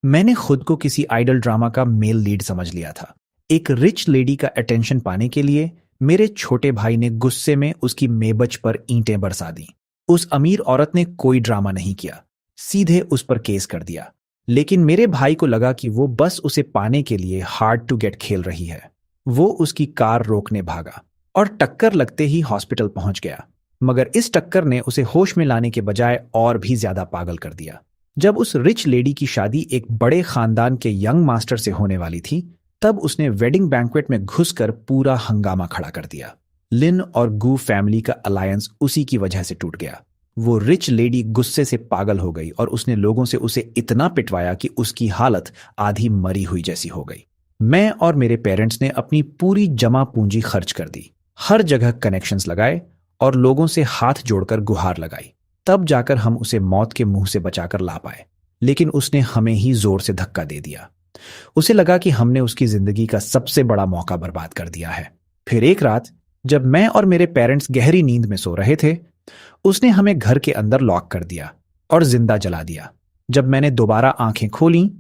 मैंने खुद को किसी आइडल ड्रामा का मेल लीड समझ लिया था। एक रिच लेडी का अटेंशन पाने के लिए मेरे छोटे भाई ने गुस्से में उसकी मेबच पर ईंटें बरसा दी। उस अमीर औरत ने कोई ड्रामा नहीं किया, सीधे उस पर केस कर दिया। लेकिन मेरे भाई को लगा कि वो बस उसे पाने के लिए हार्ड टू गेट खेल रही है। वो उसकी कार रोकने भागा और टक्कर लगते ही हॉस्पिटल पहुंच गया। मगर इस टक्कर ने उसे होश में लाने के बजाय और भी ज्यादा पागल कर दिया। जब उस रिच लेडी की शादी एक बड़े खानदान के यंग मास्टर से होने वाली थी, तब उसने वेडिंग बैंक्वेट में घुसकर पूरा हंगामा खड़ा कर दिया। लिन और गू फैमिली का अलायंस उसी की वजह से टूट गया। वो रिच लेडी गुस्से से पागल हो गई और उसने लोगों से उसे इतना पिटवाया कि उसकी हालत आधी मरी हुई जैसी हो गई। मैं और मेरे पेरेंट्स ने अपनी पूरी जमा पूंजी खर्च कर दी, हर जगह कनेक्शंस लगाए और लोगों से हाथ जोड़कर गुहार लगाई। तब जाकर हम उसे मौत के मुंह से बचाकर ला पाए। लेकिन उसने हमें ही जोर से धक्का दे दिया। उसे लगा कि हमने उसकी जिंदगी का सबसे बड़ा मौका बर्बाद कर दिया है। फिर एक रात जब मैं और मेरे पेरेंट्स गहरी नींद में सो रहे थे, उसने हमें घर के अंदर लॉक कर दिया और जिंदा जला दिया। जब मैंने दोबारा आंखें खोली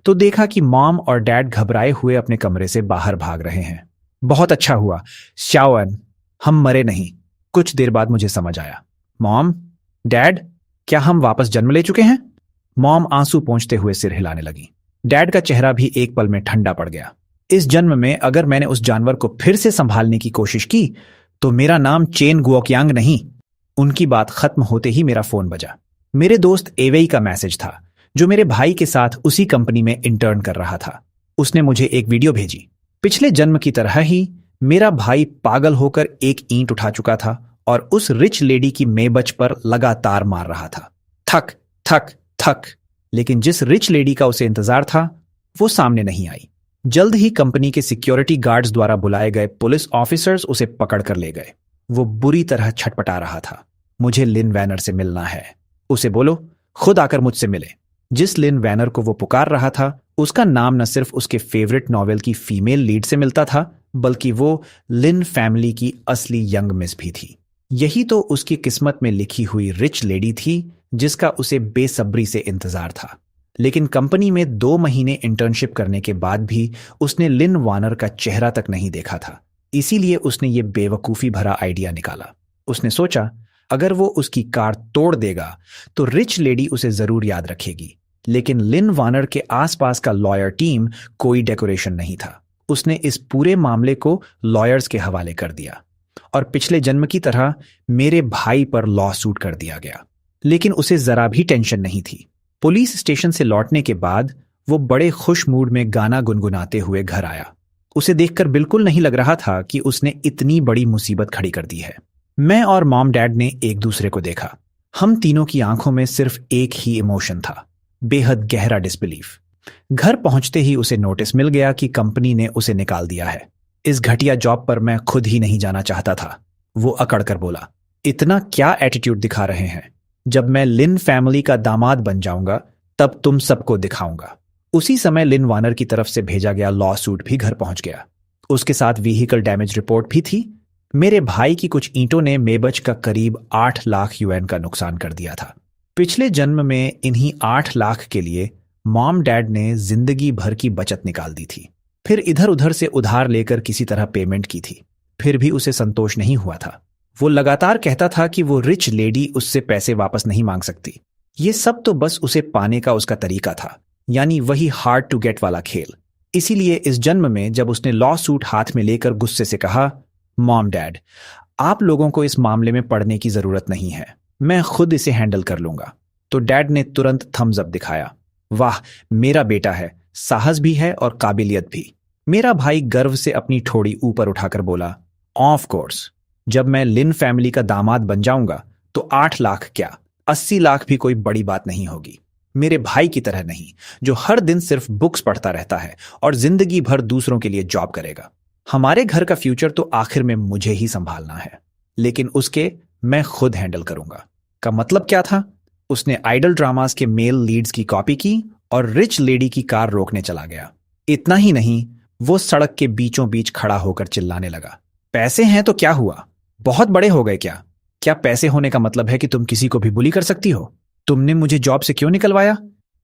तो देखा कि मॉम और डैड घबराए हुए अपने कमरे से बाहर भाग रहे हैं। बहुत अच्छा हुआ श्याओन, हम मरे नहीं। कुछ देर बाद मुझे समझ आया। मॉम, डैड, क्या हम वापस जन्म ले चुके हैं? मॉम आंसू पोंछते हुए सिर हिलाने लगी। डैड का चेहरा भी एक पल में ठंडा पड़ गया। इस जन्म में अगर मैंने उस जानवर को फिर से संभालने की कोशिश की तो मेरा नाम चेन गुओकियांग नहीं। उनकी बात खत्म होते ही मेरा फोन बजा। मेरे दोस्त एवेई का मैसेज था, जो मेरे भाई के साथ उसी कंपनी में इंटर्न कर रहा था। उसने मुझे एक वीडियो भेजी। पिछले जन्म की तरह ही मेरा भाई पागल होकर एक ईंट उठा चुका था और उस रिच लेडी की मेबच पर लगातार मार रहा था। थक थक थक। लेकिन जिस रिच लेडी का उसे इंतजार था वो सामने नहीं आई। जल्द ही कंपनी के सिक्योरिटी गार्ड्स द्वारा बुलाए गए पुलिस ऑफिसर्स उसे पकड़ कर ले गए। वो बुरी तरह छटपटा रहा था। मुझे लिन वैनर से मिलना है। उसे बोलो खुद आकर मुझसे मिले। जिस लिन वैनर को वो पुकार रहा था, उसका नाम न सिर्फ उसके फेवरेट नॉवेल की फीमेल लीड से मिलता था, बल्कि वो लिन फैमिली की असली यंग मिस भी थी। यही तो उसकी किस्मत में लिखी हुई रिच लेडी थी, जिसका उसे बेसब्री से इंतजार था। लेकिन कंपनी में 2 महीने इंटर्नशिप करने के बाद भी उसने लिन वानर का चेहरा तक नहीं देखा था। इसीलिए उसने ये बेवकूफी भरा आइडिया निकाला। उसने सोचा, अगर वो उसकी कार तोड़ देगा तो रिच लेडी उसे जरूर याद रखेगी। लेकिन लिन वानर के आसपास का लॉयर टीम कोई डेकोरेशन नहीं था। उसने इस पूरे मामले को लॉयर्स के हवाले कर दिया और पिछले जन्म की तरह मेरे भाई पर लॉ सूट कर दिया गया। लेकिन उसे जरा भी टेंशन नहीं थी। पुलिस स्टेशन से लौटने के बाद वो बड़े खुश मूड में गाना गुनगुनाते हुए घर आया। उसे देखकर बिल्कुल नहीं लग रहा था कि उसने इतनी बड़ी मुसीबत खड़ी कर दी है। मैं और मॉम डैड ने एक दूसरे को देखा। हम तीनों की आंखों में सिर्फ एक ही इमोशन था, बेहद गहरा डिसबिलीफ। घर पहुंचते ही उसे नोटिस मिल गया कि कंपनी ने उसे निकाल दिया है। इस घटिया जॉब पर मैं खुद ही नहीं जाना चाहता था। वो अकड़ कर बोला, इतना क्या एटीट्यूड दिखा रहे हैं? जब मैं लिन फैमिली का दामाद बन जाऊंगा तब तुम सबको दिखाऊंगा। उसी समय लिन वानर की तरफ से भेजा गया लॉ सूट भी घर पहुंच गया। उसके साथ व्हीकल डैमेज रिपोर्ट भी थी। मेरे भाई की कुछ ईंटों ने मेबच का करीब 8 लाख यूएन का नुकसान कर दिया था। पिछले जन्म में इन्हीं 8 लाख के लिए मॉम डैड ने जिंदगी भर की बचत निकाल दी थी। फिर इधर उधर से उधार लेकर किसी तरह पेमेंट की थी। फिर भी उसे संतोष नहीं हुआ था। वो लगातार कहता था कि वो रिच लेडी उससे पैसे वापस नहीं मांग सकती। ये सब तो बस उसे पाने का उसका तरीका था, यानी वही हार्ड टू गेट वाला खेल। इसीलिए इस जन्म में जब उसने लॉ सूट हाथ में लेकर गुस्से से कहा, मॉम डैड, आप लोगों को इस मामले में पड़ने की जरूरत नहीं है, मैं खुद इसे हैंडल कर लूंगा, तो डैड ने तुरंत थम्स अप दिखाया। वाह, मेरा बेटा है, साहस भी है और काबिलियत भी। मेरा भाई गर्व से अपनी ठोड़ी ऊपर उठाकर बोला, ऑफ कोर्स, जब मैं लिन फैमिली का दामाद बन जाऊंगा तो 8 लाख क्या, 80 लाख भी कोई बड़ी बात नहीं होगी। मेरे भाई की तरह नहीं, जो हर दिन सिर्फ बुक्स पढ़ता रहता है और जिंदगी भर दूसरों के लिए जॉब करेगा। हमारे घर का फ्यूचर तो आखिर में मुझे ही संभालना है, लेकिन उसके मैं खुद हैंडल करूंगा। का मतलब क्या था? उसने आइडल ड्रामास के मेल लीड्स की कॉपी की और रिच लेडी की कार रोकने चला गया। इतना ही नहीं, वो सड़क के बीचों बीच खड़ा होकर चिल्लाने लगा, पैसे हैं तो क्या हुआ, बहुत बड़े हो गए क्या? क्या पैसे होने का मतलब है कि तुम किसी को भी बुली कर सकती हो? तुमने मुझे जॉब से क्यों निकलवाया?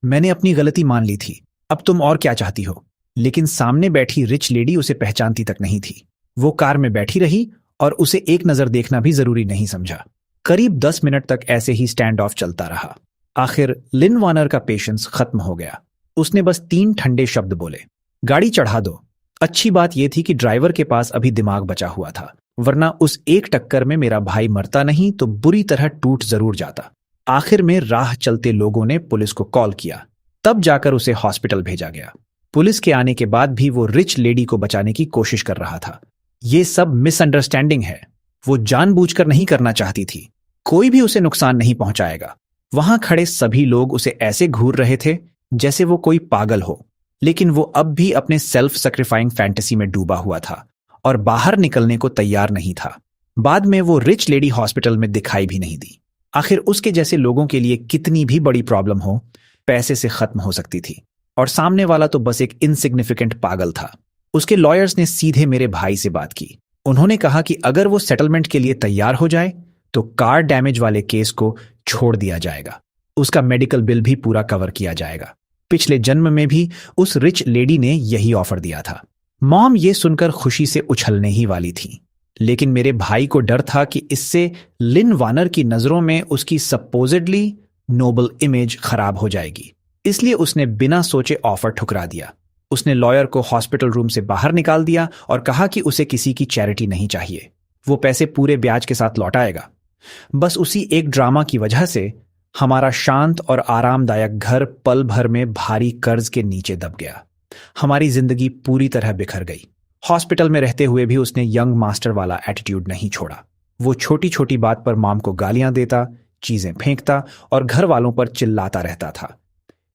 मैंने अपनी गलती मान ली थी। अब तुम और क्या चाहती हो? लेकिन सामने बैठी रिच लेडी उसे पहचानती तक नहीं थी। वो कार में बैठी रही और उसे एक नजर देखना भी जरूरी नहीं समझा। करीब 10 मिनट तक ऐसे ही स्टैंड ऑफ चलता रहा। आखिर लिन वार्नर का पेशेंस खत्म हो गया। उसने बस 3 ठंडे शब्द बोले, गाड़ी चढ़ा दो। अच्छी बात यह थी कि ड्राइवर के पास अभी दिमाग बचा हुआ था, वरना उस एक टक्कर में मेरा भाई मरता नहीं तो बुरी तरह टूट जरूर जाता। आखिर में राह चलते लोगों ने पुलिस को कॉल किया, तब जाकर उसे हॉस्पिटल भेजा गया। पुलिस के आने के बाद भी वो रिच लेडी को बचाने की कोशिश कर रहा था। ये सब मिसअंडरस्टैंडिंग है। वो जानबूझकर नहीं करना चाहती थी। कोई भी उसे नुकसान नहीं पहुंचाएगा। वहां खड़े सभी लोग उसे ऐसे घूर रहे थे जैसे वो कोई पागल हो, लेकिन वो अब भी अपने सेल्फ सैक्रिफाइंग फैंटेसी में डूबा हुआ था और बाहर निकलने को तैयार नहीं था। बाद में वो रिच लेडी हॉस्पिटल में दिखाई भी नहीं दी। आखिर उसके जैसे लोगों के लिए कितनी भी बड़ी प्रॉब्लम हो, पैसे से खत्म हो सकती थी, और सामने वाला तो बस एक इनसिग्निफिकेंट पागल था। उसके लॉयर्स ने सीधे मेरे भाई से बात की। उन्होंने कहा कि अगर वो सेटलमेंट के लिए तैयार हो जाए तो कार डैमेज वाले केस को छोड़ दिया जाएगा। उसका मेडिकल बिल भी पूरा कवर किया जाएगा। पिछले जन्म में भी उस रिच लेडी ने यही ऑफर दिया था। मॉम ये सुनकर खुशी से उछलने ही वाली थी, लेकिन मेरे भाई को डर था कि इससे लिन वार्नर की नजरों में उसकी सपोजिडली नोबल इमेज खराब हो जाएगी। इसलिए उसने बिना सोचे ऑफर ठुकरा दिया। उसने लॉयर को हॉस्पिटल रूम से बाहर निकाल दिया और कहा कि उसे किसी की चैरिटी नहीं चाहिए। वो पैसे पूरे ब्याज के साथ लौटाएगा। बस उसी एक ड्रामा की वजह से हमारा शांत और आरामदायक घर पल भर में भारी कर्ज के नीचे दब गया। हमारी जिंदगी पूरी तरह बिखर गई। हॉस्पिटल में रहते हुए भी उसने यंग मास्टर वाला एटीट्यूड नहीं छोड़ा। वो छोटी छोटी बात पर मॉम को गालियां देता, चीजें फेंकता और घर वालों पर चिल्लाता रहता था।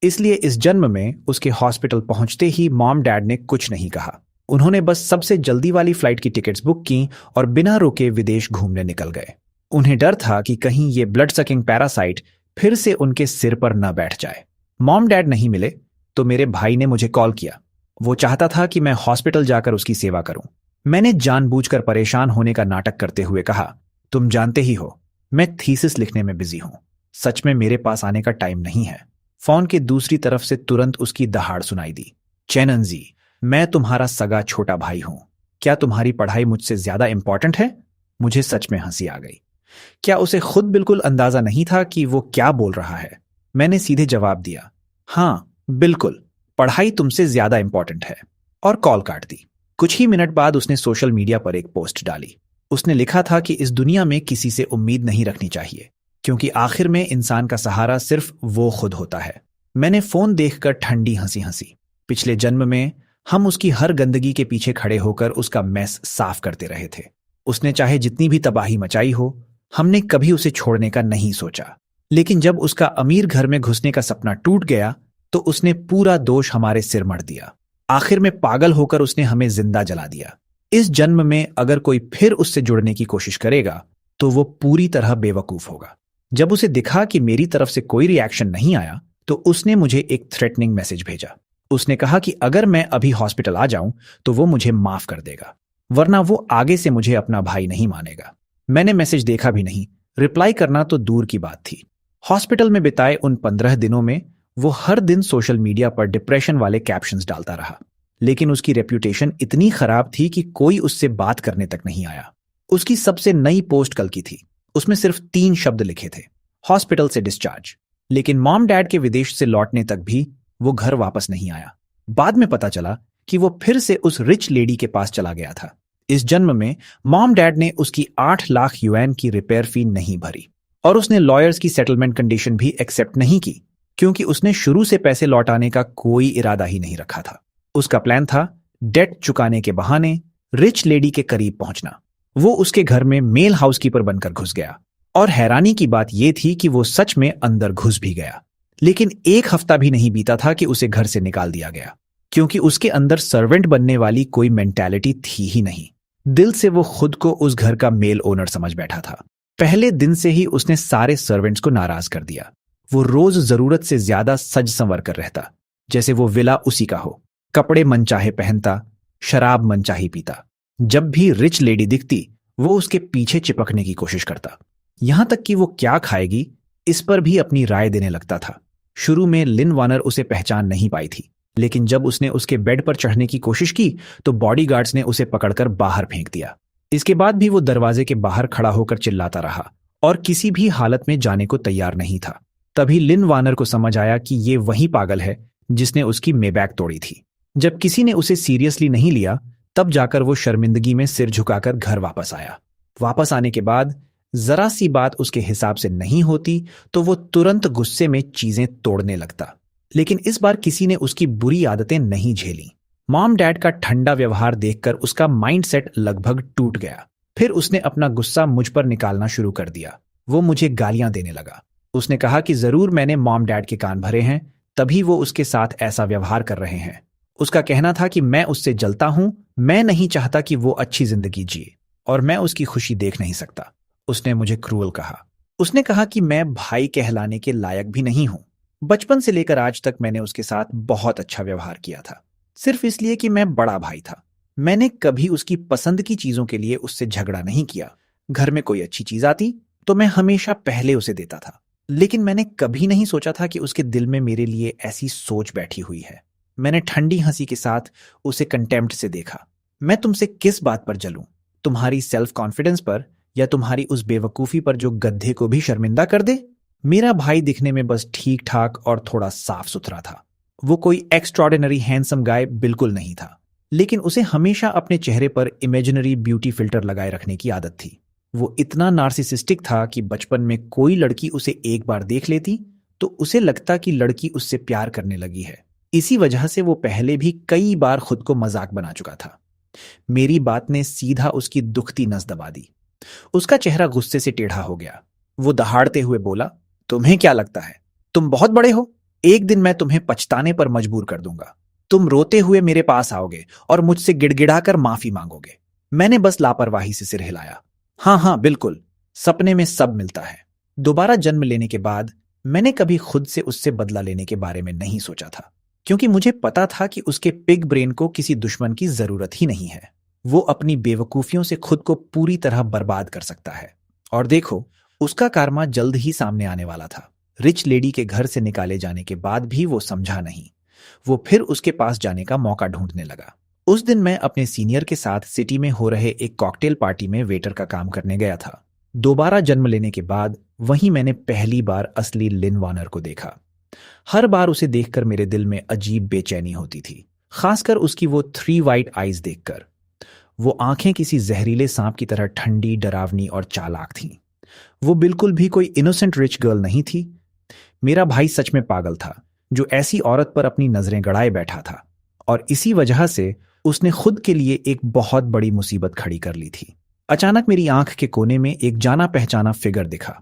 इसलिए इस जन्म में उसके हॉस्पिटल पहुंचते ही मॉम डैड ने कुछ नहीं कहा। उन्होंने बस सबसे जल्दी वाली फ्लाइट की टिकट्स बुक की और बिना रुके विदेश घूमने निकल गए। उन्हें डर था कि कहीं ये ब्लड सकिंग पैरासाइट फिर से उनके सिर पर न बैठ जाए। मॉम डैड नहीं मिले तो मेरे भाई ने मुझे कॉल किया। वो चाहता था कि मैं हॉस्पिटल जाकर उसकी सेवा करूं। मैंने जानबूझकर परेशान होने का नाटक करते हुए कहा, तुम जानते ही हो मैं थीसिस लिखने में बिजी हूं। सच में मेरे पास आने का टाइम नहीं है। फोन के दूसरी तरफ से तुरंत उसकी दहाड़ सुनाई दी, चैनन जी, मैं तुम्हारा सगा छोटा भाई हूं। क्या तुम्हारी पढ़ाई मुझसे ज्यादा इंपॉर्टेंट है? मुझे सच में हंसी आ गई। क्या उसे खुद बिल्कुल अंदाजा नहीं था कि वो क्या बोल रहा है? मैंने सीधे जवाब दिया, हाँ बिल्कुल, पढ़ाई तुमसे ज्यादा इंपॉर्टेंट है, और कॉल काट दी। कुछ ही मिनट बाद उसने सोशल मीडिया पर एक पोस्ट डाली। उसने लिखा था कि इस दुनिया में किसी से उम्मीद नहीं रखनी चाहिए, क्योंकि आखिर में इंसान का सहारा सिर्फ वो खुद होता है। मैंने फोन देखकर ठंडी हंसी हंसी। पिछले जन्म में हम उसकी हर गंदगी के पीछे खड़े होकर उसका मैस साफ करते रहे थे। उसने चाहे जितनी भी तबाही मचाई हो, हमने कभी उसे छोड़ने का नहीं सोचा। लेकिन जब उसका अमीर घर में घुसने का सपना टूट गया तो उसने पूरा दोष हमारे सिर मढ़ दिया। आखिर में पागल होकर उसने हमें जिंदा जला दिया। इस जन्म में अगर कोई फिर उससे जुड़ने की कोशिश करेगा तो वो पूरी तरह बेवकूफ होगा। जब उसे दिखा कि मेरी तरफ से कोई रिएक्शन नहीं आया तो उसने मुझे एक थ्रेटनिंग मैसेज भेजा। उसने कहा कि अगर मैं अभी हॉस्पिटल आ जाऊं तो वो मुझे माफ कर देगा, वरना वो आगे से मुझे अपना भाई नहीं मानेगा। मैंने मैसेज देखा भी नहीं, रिप्लाई करना तो दूर की बात थी। हॉस्पिटल में बिताए उन 15 दिनों में वो हर दिन सोशल मीडिया पर डिप्रेशन वाले कैप्शंस डालता रहा, लेकिन उसकी रेप्यूटेशन इतनी खराब थी कि कोई उससे बात करने तक नहीं आया। उसकी सबसे नई पोस्ट कल की थी। उसमें सिर्फ 3 शब्द लिखे थे, हॉस्पिटल से डिस्चार्ज। लेकिन मॉम डैड के विदेश से लौटने तक भी वो घर वापस नहीं आया। बाद में पता चला कि वो फिर से उस रिच लेडी के पास चला गया था। इस जन्म में मॉम डैड ने उसकी 8 लाख यूएन की रिपेयर फी नहीं भरी, और उसने लॉयर्स की सेटलमेंट कंडीशन भी एक्सेप्ट नहीं की, क्योंकि उसने शुरू से पैसे लौटाने का कोई इरादा ही नहीं रखा था। उसका प्लान था डेट चुकाने के बहाने रिच लेडी के करीब पहुंचना। वो उसके घर में मेल हाउसकीपर बनकर घुस गया, और हैरानी की बात यह थी कि वो सच में अंदर घुस भी गया। लेकिन 1 हफ्ता भी नहीं बीता था कि उसे घर से निकाल दिया गया, क्योंकि उसके अंदर सर्वेंट बनने वाली कोई मेंटालिटी थी ही नहीं। दिल से वो खुद को उस घर का मेल ओनर समझ बैठा था। पहले दिन से ही उसने सारे सर्वेंट्स को नाराज कर दिया। वो रोज जरूरत से ज्यादा सज संवर कर रहता, जैसे वो विला उसी का हो। कपड़े मनचाहे पहनता, शराब मनचाही पीता। जब भी रिच लेडी दिखती वो उसके पीछे चिपकने की कोशिश करता, यहां तक कि वो क्या खाएगी इस पर भी अपनी राय देने लगता था। शुरू में लिन वार्नर उसे पहचान नहीं पाई थी, लेकिन जब उसने उसके बेड पर चढ़ने की कोशिश की तो बॉडीगार्ड्स ने उसे पकड़कर बाहर फेंक दिया। इसके बाद भी वो दरवाजे के बाहर खड़ा होकर चिल्लाता रहा और किसी भी हालत में जाने को तैयार नहीं था। तभी लिन वार्नर को समझ आया कि ये वही पागल है जिसने उसकी मेबैक तोड़ी थी। जब किसी ने उसे सीरियसली नहीं लिया तब जाकर वो शर्मिंदगी में सिर झुकाकर घर वापस आया। वापस आने के बाद जरा सी बात उसके हिसाब से नहीं होती तो वो तुरंत गुस्से में चीजें तोड़ने लगता। लेकिन इस बार किसी ने उसकी बुरी आदतें नहीं झेली। मॉम डैड का ठंडा व्यवहार देखकर उसका माइंडसेट लगभग टूट गया। फिर उसने अपना गुस्सा मुझ पर निकालना शुरू कर दिया। वो मुझे गालियां देने लगा। उसने कहा कि जरूर मैंने मॉम डैड के कान भरे हैं, तभी वो उसके साथ ऐसा व्यवहार कर रहे हैं। उसका कहना था कि मैं उससे जलता हूं, मैं नहीं चाहता कि वो अच्छी जिंदगी जिए और मैं उसकी खुशी देख नहीं सकता। उसने मुझे क्रूअल कहा। उसने कहा कि मैं भाई कहलाने के लायक भी नहीं हूं। बचपन से लेकर आज तक मैंने उसके साथ बहुत अच्छा व्यवहार किया था, सिर्फ इसलिए कि मैं बड़ा भाई था। मैंने कभी उसकी पसंद की चीजों के लिए उससे झगड़ा नहीं किया। घर में कोई अच्छी चीज आती तो मैं हमेशा पहले उसे देता था। लेकिन मैंने कभी नहीं सोचा था कि उसके दिल में मेरे लिए ऐसी सोच बैठी हुई है। मैंने ठंडी हंसी के साथ उसे कंटेम्प्ट से देखा। मैं तुमसे किस बात पर जलूं? तुम्हारी सेल्फ कॉन्फिडेंस पर या तुम्हारी उस बेवकूफी पर जो गधे को भी शर्मिंदा कर दे? मेरा भाई दिखने में बस ठीक ठाक और थोड़ा साफ सुथरा था। वो कोई एक्स्ट्रॉर्डिनरी हैंडसम गाय बिल्कुल नहीं था, लेकिन उसे हमेशा अपने चेहरे पर इमेजिनरी ब्यूटी फिल्टर लगाए रखने की आदत थी। वो इतना नार्सिसिस्टिक था कि बचपन में कोई लड़की उसे एक बार देख लेती तो उसे लगता कि लड़की उससे प्यार करने लगी है। इसी वजह से वो पहले भी कई बार खुद को मजाक बना चुका था। मेरी बात ने सीधा उसकी दुखती नस दबा दी। उसका चेहरा गुस्से से टेढ़ा हो गया। वो दहाड़ते हुए बोला, तुम्हें क्या लगता है तुम बहुत बड़े हो? एक दिन मैं तुम्हें पछताने पर मजबूर कर दूंगा। तुम रोते हुए मेरे पास आओगे और मुझसे गिड़गिड़ाकर माफी मांगोगे। मैंने बस लापरवाही से सिर हिलाया। हाँ हाँ बिल्कुल, सपने में सब मिलता है। दोबारा जन्म लेने के बाद मैंने कभी खुद से उससे बदला लेने के बारे में नहीं सोचा था, क्योंकि मुझे पता था कि उसके पिग ब्रेन को किसी दुश्मन की जरूरत ही नहीं है। वो अपनी बेवकूफियों से खुद को पूरी तरह बर्बाद कर सकता है। और देखो, उसका कारमा जल्द ही सामने आने वाला था। रिच लेडी के घर से निकाले जाने के बाद भी वो समझा नहीं। वो फिर उसके पास जाने का मौका ढूंढने लगा। उस दिन मैं अपने सीनियर के साथ सिटी में हो रहे एक कॉकटेल पार्टी में वेटर का काम करने गया था। दोबारा जन्म लेने के बाद वहीं मैंने पहली बार असली लिन वार्नर को देखा। हर बार उसे देखकर मेरे दिल में अजीब बेचैनी होती थी, खासकर उसकी वो 3 वाइट आईज देखकर। वो आंखें किसी जहरीले सांप की तरह ठंडी, डरावनी और चालाक थीं। वो बिल्कुल भी कोई इनोसेंट रिच गर्ल नहीं थी। मेरा भाई सच में पागल था जो ऐसी औरत पर अपनी नजरें गड़ाए बैठा था, और इसी वजह से उसने खुद के लिए एक बहुत बड़ी मुसीबत खड़ी कर ली थी। अचानक मेरी आंख के कोने में एक जाना पहचाना फिगर दिखा।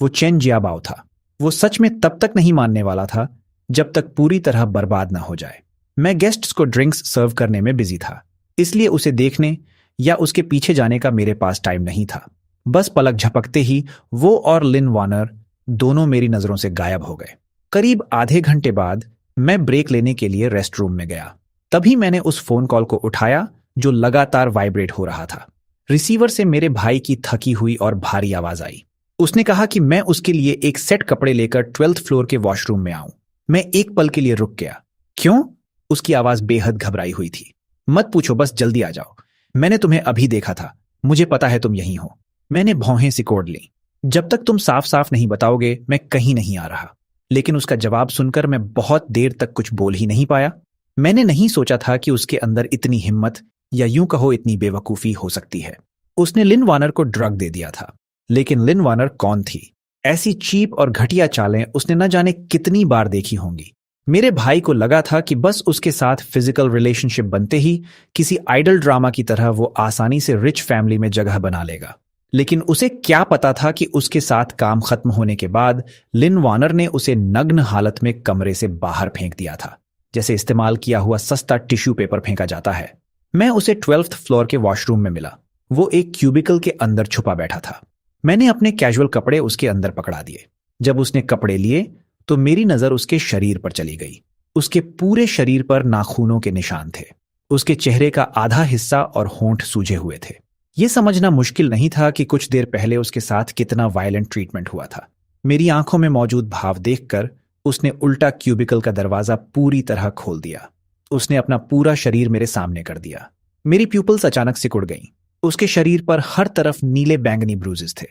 वो चेन जियाबाओ था। वो सच में तब तक नहीं मानने वाला था जब तक पूरी तरह बर्बाद ना हो जाए। मैं गेस्ट्स को ड्रिंक्स सर्व करने में बिजी था, इसलिए उसे देखने या उसके पीछे जाने का मेरे पास टाइम नहीं था। बस पलक झपकते ही वो और लिन वार्नर दोनों मेरी नजरों से गायब हो गए। करीब आधे घंटे बाद मैं ब्रेक लेने के लिए रेस्ट रूम में गया। तभी मैंने उस फोन कॉल को उठाया जो लगातार वाइब्रेट हो रहा था। रिसीवर से मेरे भाई की थकी हुई और भारी आवाज आई। उसने कहा कि मैं उसके लिए एक सेट कपड़े लेकर 12th फ्लोर के वॉशरूम में आऊं। मैं एक पल के लिए रुक गया। क्यों? उसकी आवाज बेहद घबराई हुई थी। मत पूछो, बस जल्दी आ जाओ। मैंने तुम्हें अभी देखा था, मुझे पता है तुम यहीं हो। मैंने भौहें सिकोड़ ली। जब तक तुम साफ साफ नहीं बताओगे मैं कहीं नहीं आ रहा। लेकिन उसका जवाब सुनकर मैं बहुत देर तक कुछ बोल ही नहीं पाया। मैंने नहीं सोचा था कि उसके अंदर इतनी हिम्मत, या यूं कहो इतनी बेवकूफी हो सकती है। उसने लिन वार्नर को ड्रग दे दिया था। लेकिन लिन वार्नर कौन थी? ऐसी चीप और घटिया चालें उसने न जाने कितनी बार देखी होंगी। मेरे भाई को लगा था कि बस उसके साथ फिजिकल रिलेशनशिप बनते ही किसी आइडल ड्रामा की तरह वो आसानी से रिच फैमिली में जगह बना लेगा। लेकिन उसे क्या पता था कि उसके साथ काम खत्म होने के बाद लिन वार्नर ने उसे नग्न हालत में कमरे से बाहर फेंक दिया था, जैसे इस्तेमाल किया हुआ सस्ता टिश्यू पेपर फेंका जाता है। मैं उसे 12th फ्लोर के वॉशरूम में मिला। वो एक क्यूबिकल के अंदर छुपा बैठा था। मैंने अपने कैजुअल कपड़े उसके अंदर पकड़ा दिए। जब उसने कपड़े लिए तो मेरी नजर उसके शरीर पर चली गई। उसके पूरे शरीर पर नाखूनों के निशान थे। उसके चेहरे का आधा हिस्सा और होंठ सूजे हुए थे। यह समझना मुश्किल नहीं था कि कुछ देर पहले उसके साथ कितना वायलेंट ट्रीटमेंट हुआ था। मेरी आंखों में मौजूद भाव देखकर उसने उल्टा क्यूबिकल का दरवाजा पूरी तरह खोल दिया। उसने अपना पूरा शरीर मेरे सामने कर दिया। मेरी प्यूपल्स अचानक सिकुड़ गईं। उसके शरीर पर हर तरफ नीले बैंगनी ब्रूजेस थे।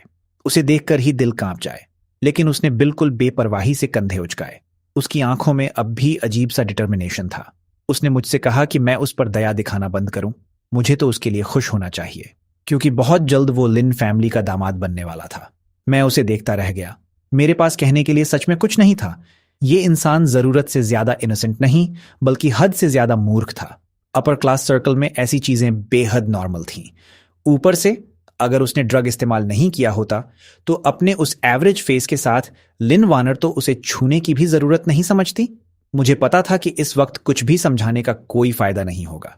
उसे देखकर ही दिल कांप जाए, लेकिन उसने बिल्कुल बेपरवाही से कंधे उचकाए। उसकी आंखों में अब भी अजीब सा डिटर्मिनेशन था। उसने मुझसे कहा कि मैं उस पर दया दिखाना बंद करूं। मुझे तो उसके लिए खुश होना चाहिए, क्योंकि बहुत जल्द वो लिन फैमिली का दामाद बनने वाला था। मैं उसे देखता रह गया। मेरे पास कहने के लिए सच में कुछ नहीं था। ये इंसान जरूरत से ज्यादा इनोसेंट नहीं, बल्कि हद से ज्यादा मूर्ख था। अपर क्लास सर्कल में ऐसी चीजें बेहद नॉर्मल थीं। ऊपर से अगर उसने ड्रग इस्तेमाल नहीं किया होता तो अपने उस एवरेज फेस के साथ लिन वार्नर तो उसे छूने की भी जरूरत नहीं समझती। मुझे पता था कि इस वक्त कुछ भी समझाने का कोई फायदा नहीं होगा,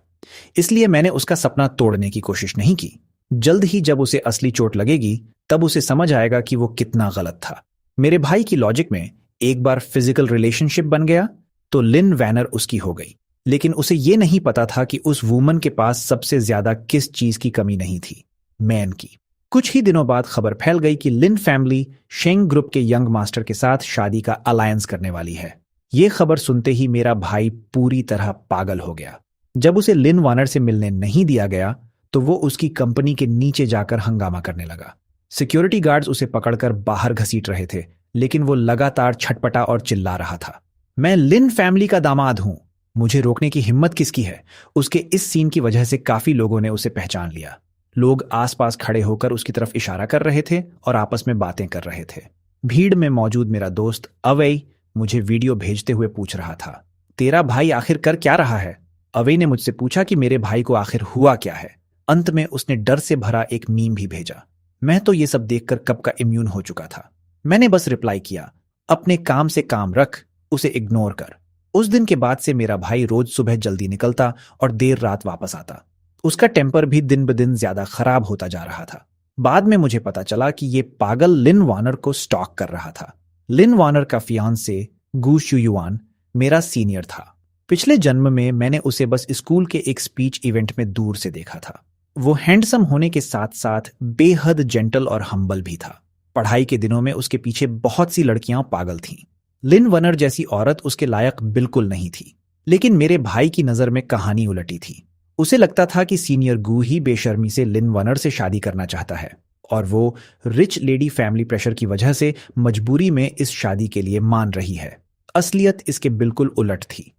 इसलिए मैंने उसका सपना तोड़ने की कोशिश नहीं की। जल्द ही जब उसे असली चोट लगेगी तब उसे समझ आएगा कि वो कितना गलत था। मेरे भाई की लॉजिक में एक बार फिजिकल रिलेशनशिप बन गया तो लिन वैनर उसकी हो गई, लेकिन उसे यह नहीं पता था कि उस वुमन के पास सबसे ज्यादा किस चीज की कमी नहीं थी, मैन की। कुछ ही दिनों बाद खबर फैल गई कि लिन फैमिली शेंग ग्रुप के यंग मास्टर के साथ शादी का अलायंस करने वाली है। यह खबर सुनते ही मेरा भाई पूरी तरह पागल हो गया। जब उसे लिन वार्नर से मिलने नहीं दिया गया तो वो उसकी कंपनी के नीचे जाकर हंगामा करने लगा। सिक्योरिटी गार्ड्स उसे पकड़कर बाहर घसीट रहे थे, लेकिन वो लगातार छटपटा और चिल्ला रहा था, मैं लिन फैमिली का दामाद हूं, मुझे रोकने की हिम्मत किसकी है। उसके इस सीन की वजह से काफी लोगों ने उसे पहचान लिया। लोग आसपास खड़े होकर उसकी तरफ इशारा कर रहे थे और आपस में बातें कर रहे थे। भीड़ में मौजूद मेरा दोस्त अवय मुझे वीडियो भेजते हुए पूछ रहा था, तेरा भाई आखिर कर क्या रहा है। अवय ने मुझसे पूछा कि मेरे भाई को आखिर हुआ क्या है। अंत में उसने डर से भरा एक मीम भी भेजा। मैं तो ये सब देखकर कब का इम्यून हो चुका था। मैंने बस रिप्लाई किया, अपने काम से काम रख, उसे इग्नोर कर। उस दिन के बाद से मेरा भाई रोज सुबह जल्दी निकलता और देर रात वापस आता। उसका टेम्पर भी दिन ब दिन ज्यादा खराब होता जा रहा था। बाद में मुझे पता चला कि ये पागल लिन वार्नर को स्टॉक कर रहा था। लिन वार्नर का फियांसे गू शुयुआन मेरा सीनियर था। पिछले जन्म में मैंने उसे बस स्कूल के एक स्पीच इवेंट में दूर से देखा था। वो हैंडसम होने के साथ साथ बेहद जेंटल और हम्बल भी था। पढ़ाई के दिनों में उसके पीछे बहुत सी लड़कियां पागल थीं। लिन वार्नर जैसी औरत उसके लायक बिल्कुल नहीं थी, लेकिन मेरे भाई की नजर में कहानी उलटी थी। उसे लगता था कि सीनियर गू ही बेशर्मी से लिन वार्नर से शादी करना चाहता है और वो रिच लेडी फैमिली प्रेशर की वजह से मजबूरी में इस शादी के लिए मान रही है। असलियत इसके बिल्कुल उलट थी।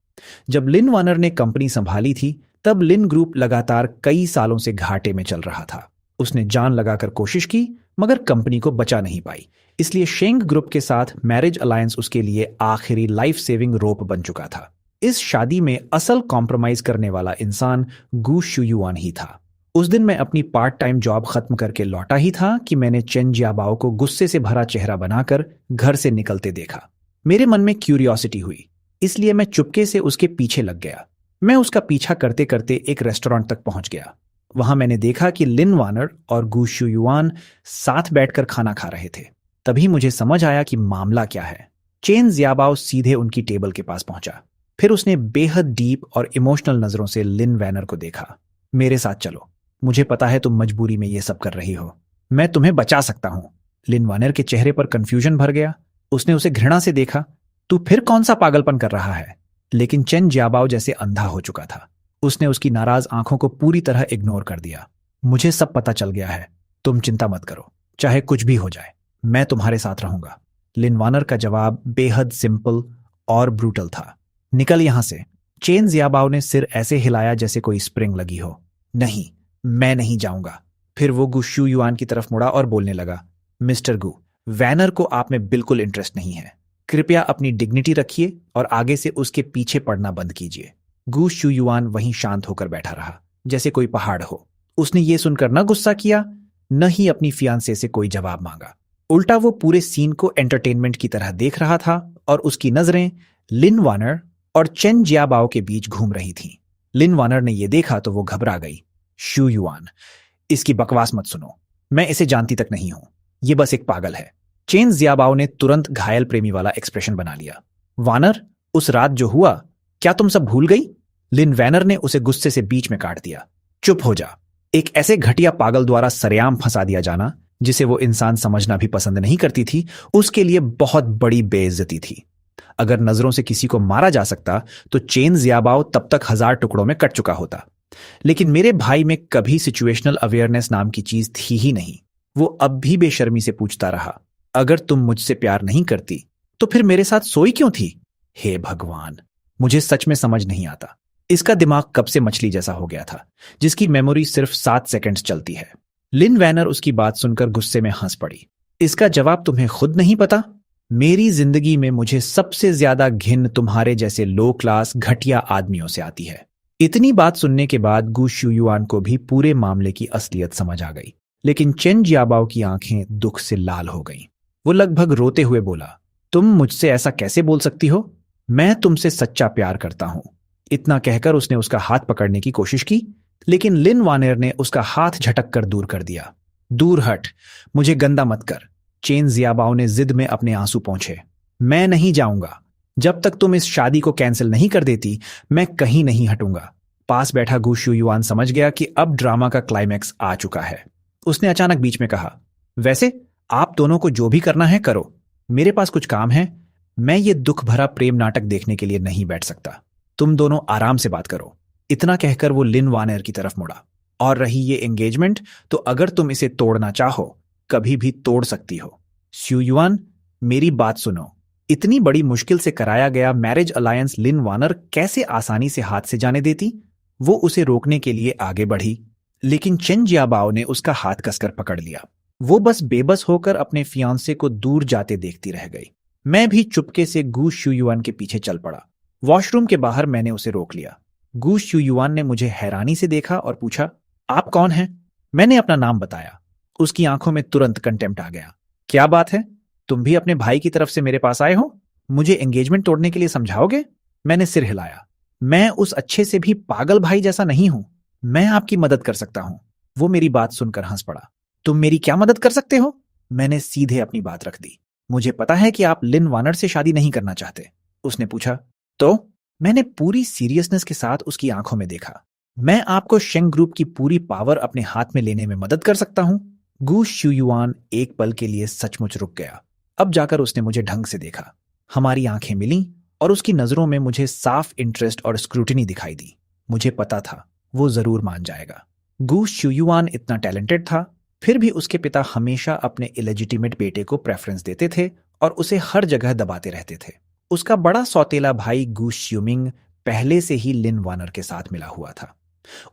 जब लिन वार्नर ने कंपनी संभाली थी तब लिन ग्रुप लगातार कई सालों से घाटे में चल रहा था। उसने जान लगाकर कोशिश की मगर कंपनी को बचा नहीं पाई, इसलिए शेंग ग्रुप के साथ मैरिज अलायंस उसके लिए आखिरी लाइफ सेविंग रोप बन चुका था। इस शादी में असल कॉम्प्रोमाइज करने वाला इंसान गू शुयुआन ही था। उस दिन मैं अपनी पार्ट टाइम जॉब खत्म करके लौटा ही था कि मैंने चेन जियाबाओ को गुस्से से भरा चेहरा बनाकर घर से निकलते देखा। मेरे मन में क्यूरियोसिटी हुई, इसलिए मैं चुपके से उसके पीछे लग गया। मैं उसका पीछा करते करते एक रेस्टोरेंट तक पहुंच गया। वहां मैंने देखा कि लिन वार्नर और गू शुयुआन साथ बैठकर खाना खा रहे थे। तभी मुझे समझ आया कि मामला क्या है। चेन जियाबाओ सीधे उनकी टेबल के पास पहुंचा। फिर उसने बेहद डीप और इमोशनल नजरों से लिन वैनर को देखा। मेरे साथ चलो, मुझे पता है तुम मजबूरी में ये सब कर रही हो, मैं तुम्हें बचा सकता हूं। लिन वैनर के चेहरे पर कंफ्यूजन भर गया। उसने उसे घृणा से देखा। तू फिर कौन सा पागलपन कर रहा है। लेकिन चेन जियाबाओ जैसे अंधा हो चुका था। उसने उसकी नाराज आंखों को पूरी तरह इग्नोर कर दिया। मुझे सब पता चल गया है, तुम चिंता मत करो, चाहे कुछ भी हो जाए मैं तुम्हारे साथ रहूंगा। लिन वार्नर का जवाब बेहद सिंपल और ब्रूटल था, निकल यहां से। चेन जियाबाओ ने सिर ऐसे हिलाया जैसे कोई स्प्रिंग लगी हो। नहीं, मैं नहीं जाऊंगा। फिर वो गू शुयुआन की तरफ मुड़ा और बोलने लगा, मिस्टर गू, वैनर को आप में बिल्कुल इंटरेस्ट नहीं है। कृपया अपनी डिग्निटी रखिए और आगे से उसके पीछे पड़ना बंद कीजिए। गू शुयुआन वहीं शांत होकर बैठा रहा जैसे कोई पहाड़ हो। उसने ये सुनकर न गुस्सा किया न ही अपनी फियांसे से कोई जवाब मांगा। उल्टा वो पूरे सीन को एंटरटेनमेंट की तरह देख रहा था और उसकी नजरें लिन वार्नर और चेन जियाबाओ के बीच घूम रही थीं। लिन वार्नर ने यह देखा तो वो घबरा गई। शुयुआन, इसकी बकवास मत सुनो, मैं इसे जानती तक नहीं हूं, ये बस एक पागल है। चेन जियाबाओ ने तुरंत घायल प्रेमी वाला एक्सप्रेशन बना लिया। वार्नर, उस रात जो हुआ, क्या तुम सब भूल गई। लिन वैनर ने उसे गुस्से से बीच में काट दिया। चुप हो जा। एक ऐसे घटिया पागल द्वारा सरेआम फंसा दिया जाना जिसे वो इंसान समझना भी पसंद नहीं करती थी, उसके लिए बहुत बड़ी बेइज्जती थी। अगर नजरों से किसी को मारा जा सकता तो चेन जियाबाओ तब तक 1000 टुकड़ों में कट चुका होता। लेकिन मेरे भाई में कभी सिचुएशनल अवेयरनेस नाम की चीज थी ही नहीं। वो अब भी बेशर्मी से पूछता रहा, अगर तुम मुझसे प्यार नहीं करती तो फिर मेरे साथ सोई क्यों थी? हे भगवान, मुझे सच में समझ नहीं आता। इसका दिमाग कब से मछली जैसा हो गया था, जिसकी मेमोरी सिर्फ 7 सेकंड्स चलती है। लिन वैनर उसकी बात सुनकर गुस्से में हंस पड़ी। इसका जवाब तुम्हें खुद नहीं पता? मेरी जिंदगी में मुझे सबसे ज्यादा घिन तुम्हारे जैसे लो क्लास घटिया आदमियों से आती है। इतनी बात सुनने के बाद गु शुयुआन को भी पूरे मामले की असलियत समझ आ गई, लेकिन चेन जियाबाओ की आंखें दुख से लाल हो गईं। वो लगभग रोते हुए बोला, तुम मुझसे ऐसा कैसे बोल सकती हो? मैं तुमसे सच्चा प्यार करता हूं। इतना कहकर उसने उसका हाथ पकड़ने की कोशिश की, लेकिन लिन वानेर ने उसका हाथ झटक कर दूर कर दिया। दूर हट, मुझे गंदा मत कर। चेन जियाबाओ ने जिद में अपने आंसू पोंछे। मैं नहीं जाऊंगा। जब तक तुम इस शादी को कैंसिल नहीं कर देती, मैं कहीं नहीं हटूंगा। पास बैठा गु शुयुआन समझ गया कि अब ड्रामा का क्लाइमैक्स आ चुका है। उसने अचानक बीच में कहा, वैसे आप दोनों को जो भी करना है करो, मेरे पास कुछ काम है। मैं ये दुख भरा प्रेम नाटक देखने के लिए नहीं बैठ सकता। तुम दोनों आराम से बात करो। इतना कहकर वो लिन वानेर की तरफ मुड़ा। और रही ये एंगेजमेंट, तो अगर तुम इसे तोड़ना चाहो, कभी भी तोड़ सकती हो। शुयुआन, मेरी बात सुनो। इतनी बड़ी मुश्किल से कराया गया मैरिज अलायंस लिन वानर कैसे आसानी से हाथ से जाने देती? वो उसे रोकने के लिए आगे बढ़ी, लेकिन चेन जियाबाओ ने उसका हाथ कसकर पकड़ लिया। वो बस बेबस होकर अपने फियांसे को दूर जाते देखती रह गई। मैं भी चुपके से गु शुयुआन के पीछे चल पड़ा। वॉशरूम के बाहर मैंने उसे रोक लिया। गु शुयुआन ने मुझे हैरानी से देखा और पूछा, आप कौन हैं? मैंने अपना नाम बताया। उसकी आंखों में तुरंत कंटेम्प्ट आ गया। क्या बात है, तुम भी अपने भाई की तरफ से मेरे पास आए हो? मुझे एंगेजमेंट तोड़ने के लिए समझाओगे? मैंने सिर हिलाया। मैं उस अच्छे से भी पागल भाई जैसा नहीं हूं। मैं आपकी मदद कर सकता हूं। वो मेरी बात सुनकर हंस पड़ा। तुम मेरी क्या मदद कर सकते हो? मैंने सीधे अपनी बात रख दी। मुझे पता है कि आप लिन वानर से शादी नहीं करना चाहते। उसने पूछा, तो? मैंने पूरी सीरियसनेस के साथ उसकी आंखों में देखा। मैं आपको शेंग ग्रुप की पूरी पावर अपने हाथ में लेने में मदद कर सकता हूं। गु शुयुआन एक पल के लिए सचमुच रुक गया। अब जाकर उसने मुझे ढंग से देखा। हमारी आंखें मिलीं और उसकी नजरों में मुझे साफ इंटरेस्ट और स्क्रूटिनी दिखाई दी। मुझे पता था वो जरूर मान जाएगा। गु शुयुआन इतना टैलेंटेड था, फिर भी उसके पिता हमेशा अपने इलेजिटिमेट बेटे को प्रेफरेंस देते थे और उसे हर जगह दबाते रहते थे। उसका बड़ा सौतेला भाई गु श्यूमिंग पहले से ही लिन वानर के साथ मिला हुआ था।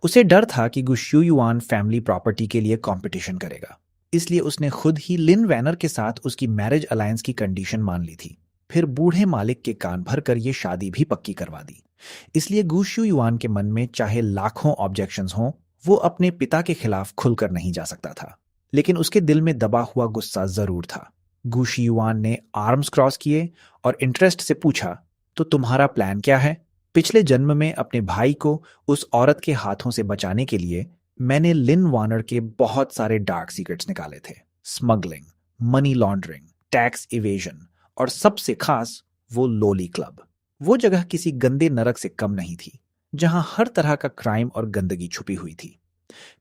उसे डर था कि गु शुयुआन फैमिली प्रॉपर्टी के लिए कंपटीशन करेगा, इसलिए उसने खुद ही लिन वैनर के साथ उसकी मैरिज अलायंस की कंडीशन मान ली थी। फिर बूढ़े मालिक के कान भर कर ये शादी भी पक्की करवा दी। इसलिए गु शुयुआन के मन में चाहे लाखों ऑब्जेक्शंस हों, वो अपने पिता के खिलाफ खुलकर नहीं जा सकता था। लेकिन उसके दिल में दबा हुआ गुस्सा जरूर था। गु शुयुआन ने आर्म्स क्रॉस किए और इंटरेस्ट से पूछा, तो तुम्हारा प्लान क्या है? पिछले जन्म में अपने भाई को उस औरत के हाथों से बचाने के लिए मैंने लिन वानर के बहुत सारे डार्क सीक्रेट्स निकाले थे। Smuggling, money laundering, tax evasion और सबसे खास वो लोली क्लब। वो जगह किसी गंदे नरक से कम नहीं थी, जहां हर तरह का क्राइम और गंदगी छुपी हुई थी।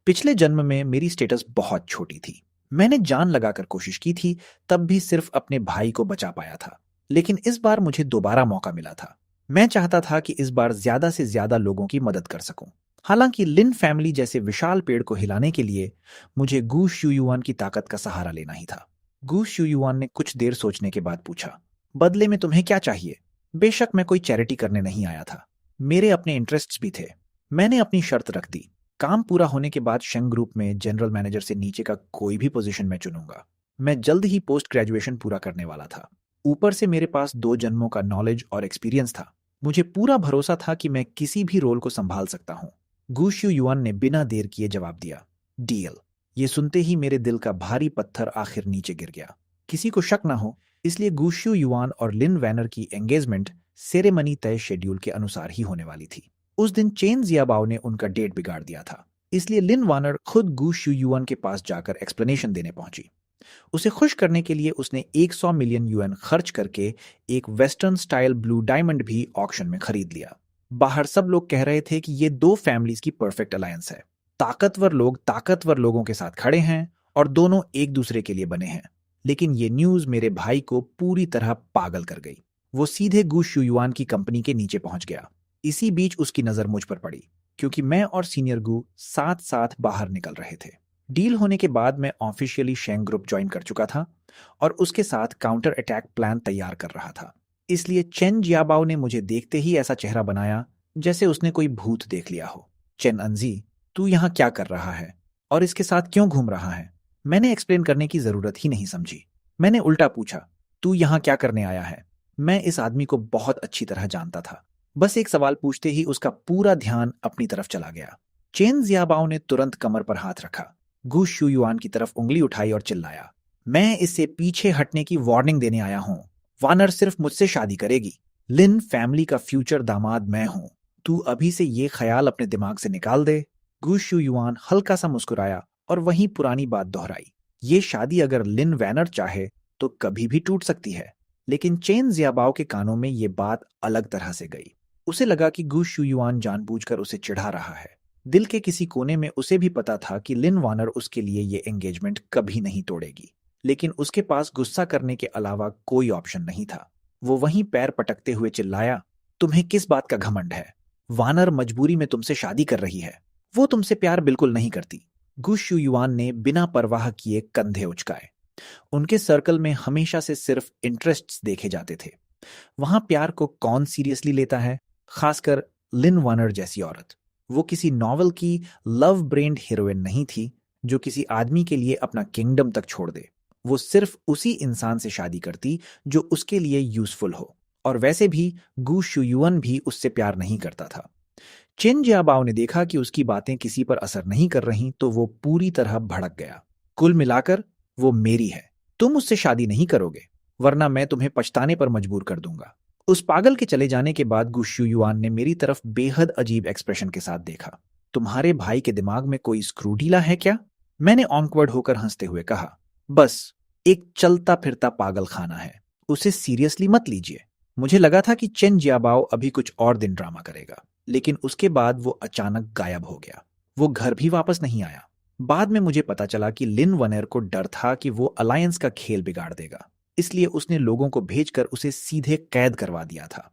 पिछले जन्म में मेरी स्टेटस बहुत छोटी थी। मैंने जान लगाकर कोशिश की थी, तब भी सिर्फ अपने भाई को बचा पाया था। लेकिन इस बार मुझे दोबारा मौका मिला था। मैं चाहता था कि इस बार ज्यादा से ज्यादा लोगों की मदद कर सकूं। हालांकि लिन फैमिली जैसे विशाल पेड़ को हिलाने के लिए मुझे गु शुयुआन की ताकत का सहारा लेना ही था। गु शुयुआन ने कुछ देर सोचने के बाद पूछा, बदले में तुम्हें क्या चाहिए? बेशक मैं कोई चैरिटी करने नहीं आया था। मेरे अपने इंटरेस्ट्स भी थे। मैंने अपनी शर्त रख दी। काम पूरा होने के बाद शेंग ग्रुप में जनरल मैनेजर से नीचे का कोई भी पोजीशन मैं चुनूंगा। मैं जल्द ही पोस्ट ग्रेजुएशन पूरा करने वाला था। ऊपर से मेरे पास 2 जन्मों का नॉलेज और एक्सपीरियंस था। मुझे पूरा भरोसा था कि मैं किसी भी रोल को संभाल सकता हूं। गु शुयुआन ने बिना देर किए जवाब दिया, डील। ये सुनते ही मेरे दिल का भारी पत्थर आखिर नीचे गिर गया। किसी को शक ना हो, इसलिए गु शुयुआन और लिन वैनर की एंगेजमेंट सेरेमनी तय शेड्यूल के अनुसार ही होने वाली थी। उस दिन चेन जियाबाओ ने उनका डेट बिगाड़ दिया था, इसलिए लिन वानर खुद गु शुयुआन के पास जाकर एक्सप्लेनेशन देने पहुंची। उसे खुश करने के लिए उसने 100 मिलियन युएन खर्च करके एक वेस्टर्न स्टाइल ब्लू डायमंड भी ऑक्शन में खरीद लिया। बाहर सब लोग कह रहे थे कि ये 2 फैमिलीज की परफेक्ट अलायंस है। ताकतवर लोग ताकतवर लोगों के साथ खड़े हैं और दोनों एक दूसरे के लिए बने हैं। लेकिन ये न्यूज मेरे भाई को पूरी तरह पागल कर गई। वो सीधे गू शुयुआन की कंपनी के नीचे पहुंच गया। इसी बीच उसकी नजर मुझ पर पड़ी, क्योंकि मैं और सीनियर गू साथ साथ बाहर निकल रहे थे। डील होने के बाद मैं ऑफिशियली शेंग ग्रुप ज्वाइन कर चुका था और उसके साथ काउंटर अटैक प्लान तैयार कर रहा था। इसलिए चेन जियाबाओ ने मुझे देखते ही ऐसा चेहरा बनाया जैसे उसने कोई भूत देख लिया हो। चेन अंजी, तू यहाँ क्या कर रहा है और इसके साथ क्यों घूम रहा है? मैंने एक्सप्लेन करने की जरूरत ही नहीं समझी। मैंने उल्टा पूछा, तू यहाँ क्या करने आया है? मैं इस आदमी को बहुत अच्छी तरह जानता था। बस एक सवाल पूछते ही उसका पूरा ध्यान अपनी तरफ चला गया। चेन जियाबाओ ने तुरंत कमर पर हाथ रखा, गू शुयुआन की तरफ उंगली उठाई और चिल्लाया, मैं इससे पीछे हटने की वार्निंग देने आया हूं। वानर सिर्फ मुझसे शादी करेगी। लिन फैमिली का फ्यूचर दामाद मैं हूं। तू अभी से ये ख्याल अपने दिमाग से निकाल दे। गू शुयुआन हल्का सा मुस्कुराया और वहीं पुरानी बात दोहराई, ये शादी अगर लिन वैनर चाहे तो कभी भी टूट सकती है। लेकिन चेन जियाबाओ के कानों में ये बात अलग तरह से गई। उसे लगा कि गू शुयुआन जानबूझकर उसे चिढ़ा रहा है। दिल के किसी कोने में उसे भी पता था कि लिन वानर उसके लिए ये एंगेजमेंट कभी नहीं तोड़ेगी, लेकिन उसके पास गुस्सा करने के अलावा कोई ऑप्शन नहीं था। वो वहीं पैर पटकते हुए चिल्लाया, तुम्हें किस बात का घमंड है? वानर मजबूरी में तुमसे शादी कर रही है, वो तुमसे प्यार बिल्कुल नहीं करती। गू शुयुआन ने बिना परवाह किए कंधे उचकाए। उनके सर्कल में हमेशा से सिर्फ इंटरेस्ट्स देखे जाते थे। वहां प्यार को कौन सीरियसली लेता है, खासकर लिन वानर जैसी औरत। वो किसी नॉवल की लव ब्रेन्ड हीरोइन नहीं थी जो किसी आदमी के लिए अपना किंगडम तक छोड़ दे। वो सिर्फ उसी इंसान से शादी करती जो उसके लिए यूजफुल हो। और वैसे भी गू शुयुअन भी उससे प्यार नहीं करता था। चिन जियाबाओ ने देखा कि उसकी बातें किसी पर असर नहीं कर रहीं तो वो पूरी तरह भड़क गया। कुल मिलाकर वो मेरी है, तुम उससे शादी नहीं करोगे, वरना मैं तुम्हें पछताने पर मजबूर कर दूंगा। उस पागल के चले जाने के बाद गू शुयुआन ने मेरी तरफ बेहद अजीब एक्सप्रेशन के साथ देखा। तुम्हारे भाई के दिमाग में कोई स्क्रू ढीला है क्या? मैंने ऑकवर्ड होकर हंसते हुए कहा, बस एक चलता फिरता पागल खाना है, उसे सीरियसली मत लीजिए। मुझे लगा था कि चेन जियाबाओ अभी कुछ और दिन ड्रामा करेगा, लेकिन उसके बाद वो अचानक गायब हो गया। वो घर भी वापस नहीं आया। बाद में मुझे पता चला कि लिन वनेर को डर था कि वो अलायंस का खेल बिगाड़ देगा, इसलिए उसने लोगों को भेजकर उसे सीधे कैद करवा दिया था।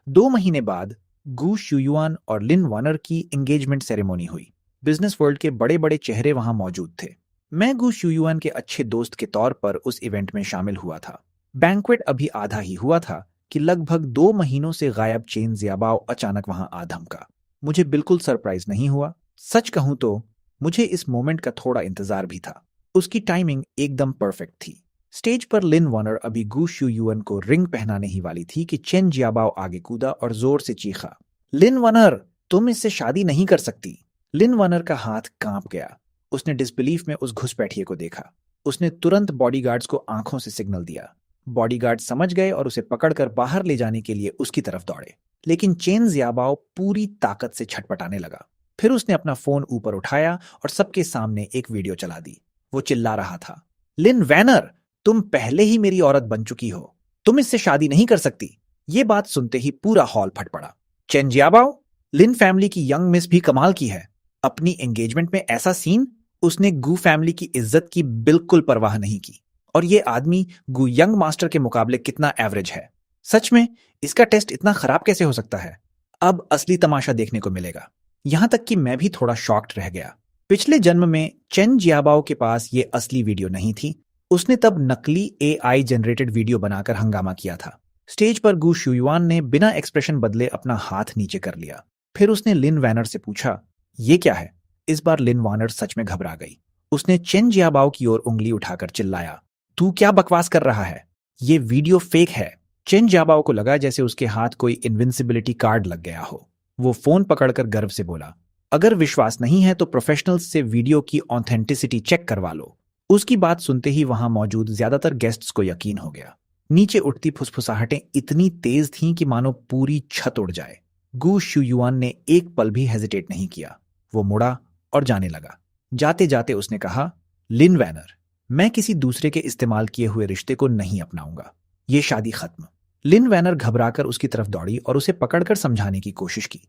2 महीने बाद गू शुयुआन और लिन वानर की एंगेजमेंट सेरेमनी हुई। बिजनेस वर्ल्ड के बड़े बड़े चेहरे वहां मौजूद थे। मैं गू शुयुआन के अच्छे दोस्त के तौर पर उस इवेंट में शामिल हुआ था। बैंक्वेट अभी आधा ही हुआ था कि लगभग 2 महीनों से गायब चेन जियाबाओ अचानक वहां आ धमका। मुझे बिल्कुल सरप्राइज नहीं हुआ। सच कहूं तो मुझे इस मोमेंट का थोड़ा इंतजार भी था। उसकी टाइमिंग एकदम परफेक्ट थी। स्टेज पर लिन वानर अभी गू शुयुअन को रिंग पहनाने ही वाली थी कि चेन जियाबाओ आगे कूदा और जोर से चीखा, लिन वानर, तुम इससे शादी नहीं कर सकती। लिन वानर का हाथ कांप गया। उसने डिसबिलीफ में उस घुसपैठिए को देखा। उसने तुरंत बॉडीगार्ड्स को आंखों से सिग्नल दिया। बॉडीगार्ड समझ गए और उसे पकड़कर बाहर ले जाने के लिए उसकी तरफ दौड़े। लेकिन चेन जियाबाओ पूरी ताकत से छटपटाने लगा। फिर उसने अपना फोन ऊपर उठाया और सबके सामने एक वीडियो चला दी। वो चिल्ला रहा था, लिन वैनर, तुम पहले ही मेरी औरत बन चुकी हो, तुम इससे शादी नहीं कर सकती। ये बात सुनते ही पूरा हॉल फट पड़ा। चेन जियाबाओ, लिन फैमिली की यंग मिस भी कमाल की है। अपनी एंगेजमेंट में ऐसा सीन, उसने गू फैमिली की इज्जत की बिल्कुल परवाह नहीं की। और ये आदमी गू यंग मास्टर के मुकाबले कितना एवरेज है। सच में इसका टेस्ट इतना खराब कैसे हो सकता है? अब असली तमाशा देखने को मिलेगा। यहां तक कि मैं भी थोड़ा शॉक्ड रह गया। पिछले जन्म में चेन जियाबाओ के पास ये असली वीडियो नहीं थी। उसने तब नकली एआई जनरेटेड वीडियो बनाकर हंगामा किया था। स्टेज पर गू शुयुआन ने बिना एक्सप्रेशन बदले अपना हाथ नीचे कर लिया। फिर उसने लिन वैनर से पूछा, ये क्या है? इस बार लिन वानर सच में घबरा गई। उसने चेन जियाबाओ की ओर उंगली उठाकर चिल्लाया, तू क्या बकवास कर रहा है? ये वीडियो फेक है। चेन जियाबाओ को लगा जैसे उसके हाथ कोई इनविंसिबिलिटी कार्ड लग गया हो। वो फोन पकड़कर गर्व से बोला, अगर विश्वास नहीं है तो प्रोफेशनल्स से वीडियो की ऑथेंटिसिटी चेक करवा लो। उसकी बात सुनते ही वहां मौजूद ज्यादातर गेस्ट्स को यकीन हो गया। नीचे उठती फुसफुसाहटें इतनी तेज थीं कि मानो पूरी छत उड़ जाए। गू शुयुआन ने एक पल भी हेजिटेट नहीं किया। वो मुड़ा और जाने लगा। जाते जाते उसने कहा, लिन वैनर, मैं किसी दूसरे के इस्तेमाल किए हुए रिश्ते को नहीं अपनाऊंगा। ये शादी खत्म। लिन वैनर घबराकर उसकी तरफ दौड़ी और उसे पकड़कर समझाने की कोशिश की,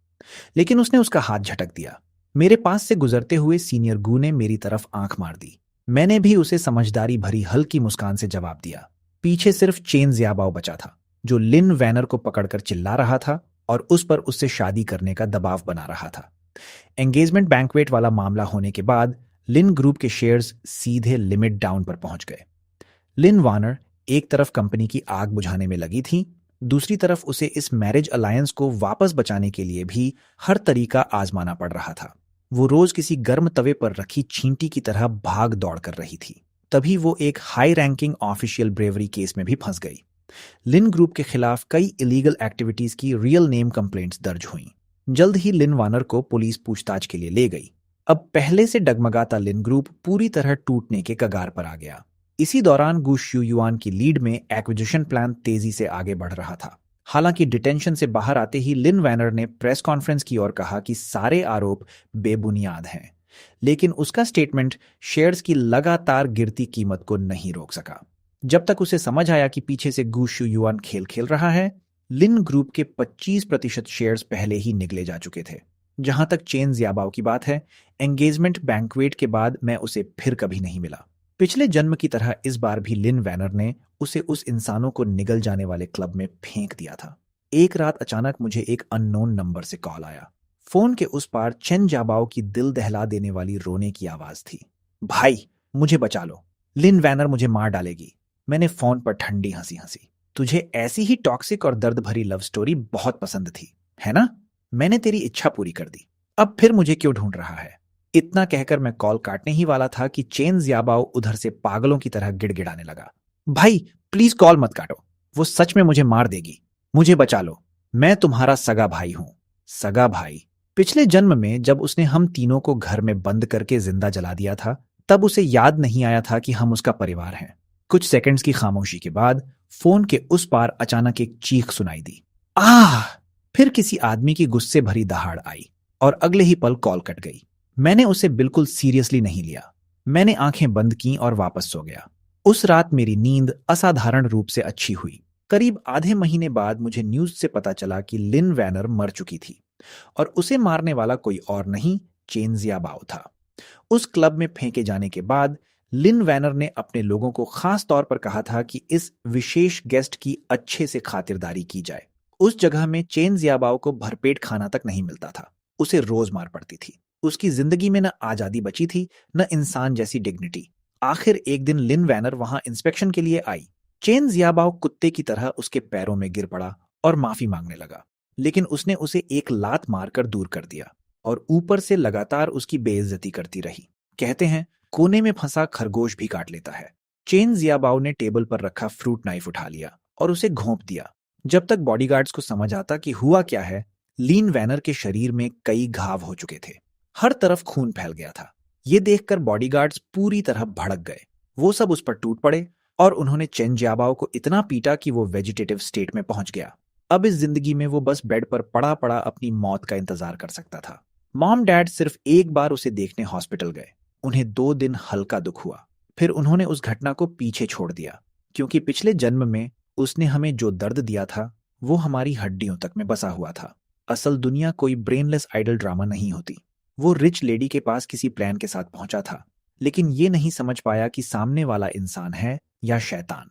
लेकिन उसने उसका हाथ झटक दिया। मेरे पास से गुजरते हुए सीनियर गू ने मेरी तरफ आंख मार दी। मैंने भी उसे समझदारी भरी हल्की मुस्कान से जवाब दिया। पीछे सिर्फ चेन जियाबाओ बचा था। जो लिन वैनर को पकड़कर चिल्ला रहा था और उस पर उससे शादी करने का दबाव बना रहा था। एंगेजमेंट बैंक्वेट वाला मामला होने के बाद लिन ग्रुप के शेयर्स सीधे लिमिट डाउन पर पहुंच गए। लिन वार्नर एक तरफ कंपनी की आग बुझाने में लगी थी, दूसरी तरफ उसे इस मैरिज अलायंस को वापस बचाने के लिए भी हर तरीका आजमाना पड़ रहा था। वो रोज किसी गर्म तवे पर रखी चींटी की तरह भाग दौड़ कर रही थी। तभी वो एक high ranking official bravery case में भी फंस गई। लिन ग्रुप के खिलाफ कई इलीगल एक्टिविटीज की रियल नेम कंप्लेंट्स दर्ज हुईं। जल्द ही लिन वार्नर को पुलिस पूछताछ के लिए ले गई। अब पहले से डगमगाता लिन ग्रुप पूरी तरह टूटने के कगार पर आ गया। इसी दौरान गू शुयुआन की लीड में एक्विजिशन प्लान तेजी से आगे बढ़ रहा था। हालांकि डिटेंशन से बाहर आते ही लिन वैनर ने प्रेस कॉन्फ्रेंस की और कहा कि सारे आरोप बेबुनियाद हैं, लेकिन उसका स्टेटमेंट शेयर्स की लगातार गिरती कीमत को नहीं रोक सका। जब तक उसे समझ आया कि पीछे से गू शुयुआन खेल खेल रहा है, लिन ग्रुप के 25% शेयर्स पहले ही निगले जा चुके थे। जहां तक चेन जियाबाओ की बात है, एंगेजमेंट बैंक्वेट के बाद मैं उसे फिर कभी नहीं मिला। पिछले जन्म की तरह इस बार भी लिन वैनर ने उसे उस इंसानों को निगल जाने वाले क्लब में फेंक दिया था। एक रात अचानक मुझे एक अननोन नंबर से कॉल आया। फोन के उस पार चेन जाबाओ की दिल दहला देने वाली रोने की आवाज थी। भाई, मुझे बचा लो, लिन वैनर मुझे मार डालेगी। मैंने फोन पर ठंडी हंसी हंसी। तुझे ऐसी ही टॉक्सिक और दर्द भरी लव स्टोरी बहुत पसंद थी, है ना? मैंने तेरी इच्छा पूरी कर दी। अब फिर मुझे क्यों ढूंढ रहा है? इतना कहकर मैं कॉल काटने ही वाला था कि चेन जियाबाओ उधर से पागलों की तरह गिड़गिड़ाने लगा। भाई, प्लीज कॉल मत काटो, वो सच में मुझे मार देगी। मुझे बचा लो, मैं तुम्हारा सगा भाई हूं। सगा भाई? पिछले जन्म में जब उसने हम तीनों को घर में बंद करके जिंदा जला दिया था, तब उसे याद नहीं आया था कि हम उसका परिवार हैं। कुछ सेकंड्स की खामोशी के बाद फोन के उस पार अचानक एक चीख सुनाई दी। आह! फिर किसी आदमी की गुस्से भरी दहाड़ आई और अगले ही पल कॉल कट गई। मैंने उसे बिल्कुल सीरियसली नहीं लिया। मैंने आंखें बंद की और वापस सो गया। उस रात मेरी नींद असाधारण रूप से अच्छी हुई। करीब आधे महीने बाद मुझे न्यूज से पता चला कि लिन वैनर मर चुकी थी और उसे मारने वाला कोई और नहीं, चेन जियाबाओ था। उस क्लब में फेंके जाने के बाद लिन वैनर ने अपने लोगों को खास तौर पर कहा था कि इस विशेष गेस्ट की अच्छे से खातिरदारी की जाए। उस जगह में चेन जियाबाओ को भरपेट खाना तक नहीं मिलता था। उसे रोज मार पड़ती थी। उसकी जिंदगी में न आजादी बची थी, न इंसान जैसी डिग्निटी। आखिर एक दिन लिन वैनर वहां इंस्पेक्शन के लिए आई। चेन जियाबाओ कुत्ते की तरह उसके पैरों में गिर पड़ा और माफी मांगने लगा, लेकिन उसने उसे एक लात मारकर दूर कर दिया और ऊपर से लगातार उसकी बेइज्जती करती रही। कहते हैं, कोने में फंसा खरगोश भी काट लेता है। चेन जियाबाओ ने टेबल पर रखा फ्रूट नाइफ उठा लिया और उसे घोंप दिया। जब तक बॉडीगार्ड्स को समझ आता कि हुआ क्या है, लिन वैनर के शरीर में कई घाव हो चुके थे। हर तरफ खून फैल गया था। ये देखकर बॉडीगार्ड्स पूरी तरह भड़क गए। वो सब उस पर टूट पड़े और उन्होंने चेन जियाबाओ को इतना पीटा कि वो वेजिटेटिव स्टेट में पहुंच गया। अब इस जिंदगी में वो बस बेड पर पड़ा पड़ा अपनी मौत का इंतजार कर सकता था। मॉम डैड सिर्फ एक बार उसे देखने हॉस्पिटल गए। उन्हें 2 दिन हल्का दुख हुआ। फिर उन्होंने उस घटना को पीछे छोड़ दिया, क्योंकि पिछले जन्म में उसने हमें जो दर्द दिया था वो हमारी हड्डियों तक में बसा हुआ था। असल दुनिया कोई ब्रेनलेस आइडल ड्रामा नहीं होती। वो रिच लेडी के पास किसी प्लान के साथ पहुंचा था, लेकिन ये नहीं समझ पाया कि सामने वाला इंसान है या शैतान।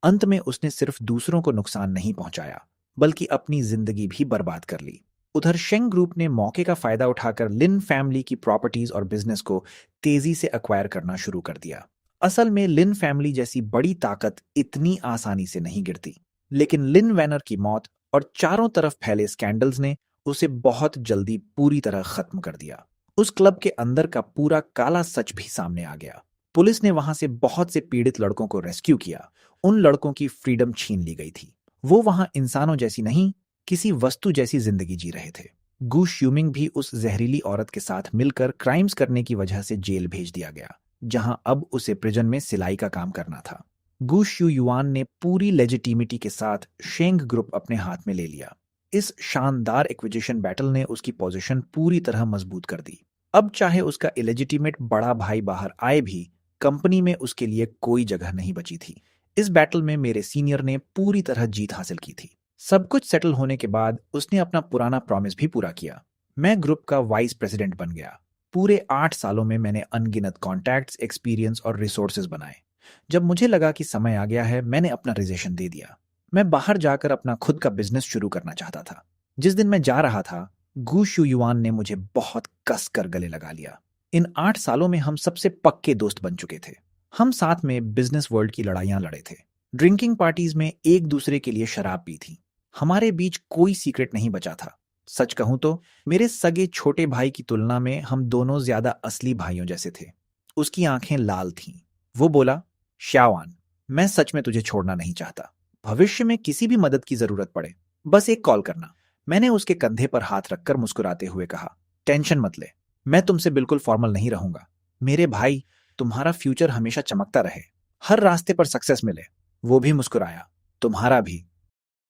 अंत में उसने सिर्फ दूसरों को नुकसान नहीं पहुंचाया, बल्कि अपनी जिंदगी भी बर्बाद कर ली। उधर शेंग ग्रुप ने मौके का फायदा उठाकर लिन फैमिली की प्रॉपर्टीज और बिजनेस को तेजी से एक्वायर करना शुरू कर दिया। असल में लिन फैमिली जैसी बड़ी ताकत इतनी आसानी से नहीं गिरती, लेकिन लिन वैनर की मौत और चारों तरफ फैले स्कैंडल्स ने उसे बहुत जल्दी पूरी तरह खत्म कर दिया। उस क्लब के अंदर का पूरा काला सच भी सामने आ गया। पुलिस ने वहां से बहुत से पीड़ित लड़कों को रेस्क्यू किया। उन लड़कों की फ्रीडम छीन ली गई थी। वो वहां इंसानों जैसी नहीं, किसी वस्तु जैसी जिंदगी जी रहे थे। गू श्यूमिंग भी उस जहरीली औरत के साथ मिलकर क्राइम्स करने की वजह से जेल भेज दिया गया, जहां अब उसे प्रिजन में सिलाई का काम करना था। गू शुयुआन ने पूरी लेजिटिमिटी के साथ शेंग ग्रुप अपने हाथ में ले लिया। इस शानदार एक्विजिशन बैटल ने उसकी पोजीशन पूरी तरह मजबूत कर दी। अब चाहे उसका इलेजिटिमेट बड़ा भाई बाहर आए भी, कंपनी में उसके लिए कोई जगह नहीं बची थी। इस बैटल में मेरे सीनियर ने पूरी तरह जीत हासिल की थी। सब कुछ सेटल होने के बाद उसने अपना पुराना प्रॉमिस भी पूरा किया। मैं ग्रुप का वाइस प्रेसिडेंट बन गया। पूरे 8 सालों में मैंने अनगिनत कॉन्टैक्ट्स, एक्सपीरियंस और रिसोर्सेज बनाए। जब मुझे लगा कि समय आ गया है, मैंने अपना रिजाइनेशन दे दिया। मैं बाहर जाकर अपना खुद का बिजनेस शुरू करना चाहता था। जिस दिन मैं जा रहा था, गु शुयुआन ने मुझे बहुत कस कर गले लगा लिया। इन 8 सालों में हम सबसे पक्के दोस्त बन चुके थे। हम साथ में बिजनेस वर्ल्ड की लड़ाइयां लड़े थे, ड्रिंकिंग पार्टीज में एक दूसरे के लिए शराब पी थी। हमारे बीच कोई सीक्रेट नहीं बचा था। सच कहूं तो मेरे सगे छोटे भाई की तुलना में हम दोनों ज्यादा असली भाइयों जैसे थे। उसकी आंखें लाल थीं। वो बोला, शाओआन, मैं सच में तुझे छोड़ना नहीं चाहता। भविष्य में किसी भी मदद की जरूरत पड़े, बस एक कॉल करना। मैंने उसके कंधे पर हाथ रखकर मुस्कुराते हुए कहा, टेंशन मत ले, मैं तुमसे बिल्कुल फॉर्मल नहीं रहूंगा। मेरे भाई, तुम्हारा फ्यूचर हमेशा चमकता रहे, हर रास्ते पर सक्सेस मिले। वो भी मुस्कुराया, तुम्हारा भी।